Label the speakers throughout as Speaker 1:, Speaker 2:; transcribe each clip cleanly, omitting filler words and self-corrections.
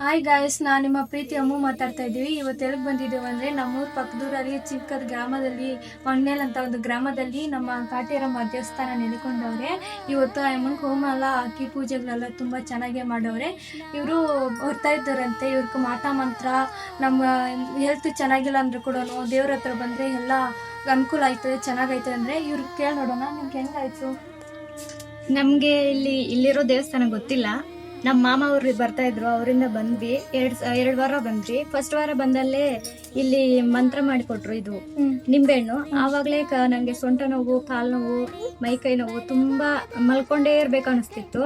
Speaker 1: Hi guys, ನಾನು ನಿಮ್ಮ ಪ್ರೀತಿ ಅಮ್ಮು ಮಾತಾಡ್ತಾ ಇದ್ದೀವಿ. ಇವತ್ತು ಎಲ್ಲಿಗೆ ಬಂದಿದ್ದೇವೆ ಅಂದರೆ ನಮ್ಮೂರ ಪಕ್ಕದೂರಲ್ಲಿ ಚಿಕ್ಕದ ಗ್ರಾಮದಲ್ಲಿ ಹೊನ್ನೇಲ್ ಅಂತ ಒಂದು ಗ್ರಾಮದಲ್ಲಿ ನಮ್ಮ ಕಾಟೇರಮ್ಮ ದೇವಸ್ಥಾನ ನೆಲೆಕೊಂಡವ್ರೆ. ಇವತ್ತು ಅಮ್ಮನಿಗೆ ಹೋಮ ಎಲ್ಲ ಹಾಕಿ ಪೂಜೆಗಳೆಲ್ಲ ತುಂಬ ಚೆನ್ನಾಗೇ ಮಾಡವ್ರೆ. ಇವರು ಬರ್ತಾ ಇದ್ದಾರಂತೆ. ಇವ್ರಿಗೆ ಮಾಟ ಮಂತ್ರ, ನಮ್ಮ ಹೆಲ್ತ್ ಚೆನ್ನಾಗಿಲ್ಲ ಅಂದರೂ ಕೂಡ ದೇವ್ರ ಹತ್ರ ಬಂದರೆ ಎಲ್ಲ ಅನುಕೂಲ ಆಯ್ತದೆ, ಚೆನ್ನಾಗೈತೆ ಅಂದರೆ ಇವ್ರಿಗೆ ಕೇಳಿ ನೋಡೋಣ. ನಿಮ್ಗೆ ಹೆಂಗಾಯ್ತು?
Speaker 2: ನಮಗೆ ಇಲ್ಲಿರೋ ದೇವಸ್ಥಾನ ಗೊತ್ತಿಲ್ಲ. ನಮ್ಮ ಮಾಮ ಅವ್ರು ಬರ್ತಾ ಇದ್ರು, ಅವರಿಂದ ಬಂದ್ವಿ. ಎರಡು ವಾರ ಬಂದ್ವಿ. ಫಸ್ಟ್ ವಾರ ಬಂದಲ್ಲೇ ಇಲ್ಲಿ ಮಂತ್ರ ಮಾಡಿಕೊಟ್ರು, ಇದು ನಿಂಬೆಹಣ್ಣು. ಆವಾಗಲೇ ನನಗೆ ಸೊಂಟ ನೋವು, ಕಾಲು ನೋವು, ಮೈಕೈ ನೋವು, ತುಂಬ ಮಲ್ಕೊಂಡೇ ಇರ್ಬೇಕು ಅನಿಸ್ತಿತ್ತು.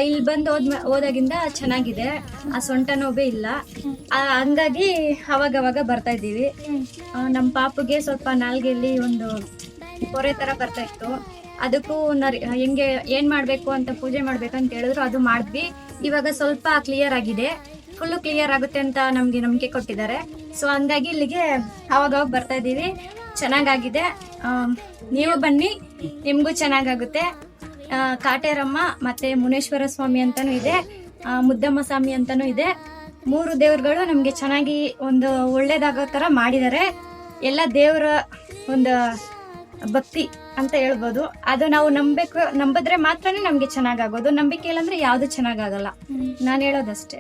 Speaker 2: ಇಲ್ಲಿ ಬಂದು ಹೋದಾಗಿಂದ ಚೆನ್ನಾಗಿದೆ, ಆ ಸೊಂಟ ನೋವೇ ಇಲ್ಲ. ಹಂಗಾಗಿ ಅವಾಗವಾಗ ಬರ್ತಾ ಇದ್ದೀವಿ. ನಮ್ಮ ಪಾಪುಗೆ ಸ್ವಲ್ಪ ನಾಲ್ಗೆಯಲ್ಲಿ ಒಂದು ಪೊರೆ ಥರ ಬರ್ತಾ ಇತ್ತು. ಅದಕ್ಕೂ ಹೆಂಗೆ ಏನು ಮಾಡಬೇಕು ಅಂತ ಪೂಜೆ ಮಾಡ್ಬೇಕಂತ ಹೇಳಿದ್ರು, ಅದು ಮಾಡಿದ್ವಿ. ಇವಾಗ ಸ್ವಲ್ಪ ಕ್ಲಿಯರ್ ಆಗಿದೆ, ಫುಲ್ಲು ಕ್ಲಿಯರ್ ಆಗುತ್ತೆ ಅಂತ ನಮಗೆ ನಂಬಿಕೆ ಕೊಟ್ಟಿದ್ದಾರೆ. ಸೊ ಹಂಗಾಗಿ ಇಲ್ಲಿಗೆ ಅವಾಗ ಬರ್ತಾ ಇದ್ದೀವಿ. ಚೆನ್ನಾಗಾಗಿದೆ, ನೀವು ಬನ್ನಿ, ನಿಮಗೂ ಚೆನ್ನಾಗಾಗುತ್ತೆ. ಕಾಟೇರಮ್ಮ ಮತ್ತು ಮುನೇಶ್ವರ ಸ್ವಾಮಿ ಅಂತಲೂ ಇದೆ, ಮುದ್ದಮ್ಮ ಸ್ವಾಮಿ ಅಂತಲೂ ಇದೆ. 3 ದೇವ್ರುಗಳು ನಮಗೆ ಚೆನ್ನಾಗಿ ಒಂದು ಒಳ್ಳೇದಾಗೋ ಥರ ಮಾಡಿದ್ದಾರೆ. ಎಲ್ಲ ದೇವರ ಒಂದು ಭಕ್ತಿ ಅಂತ ಹೇಳ್ಬೋದು. ಅದು ನಾವು ನಂಬಿದ್ರೆ ಮಾತ್ರನೇ ನಮಗೆ ಚೆನ್ನಾಗಾಗೋದು. ನಂಬಿಕೆ ಇಲ್ಲ ಅಂದ್ರೆ ಯಾವುದು ಚೆನ್ನಾಗಾಗಲ್ಲ. ನಾನು ಹೇಳೋದಷ್ಟೇ.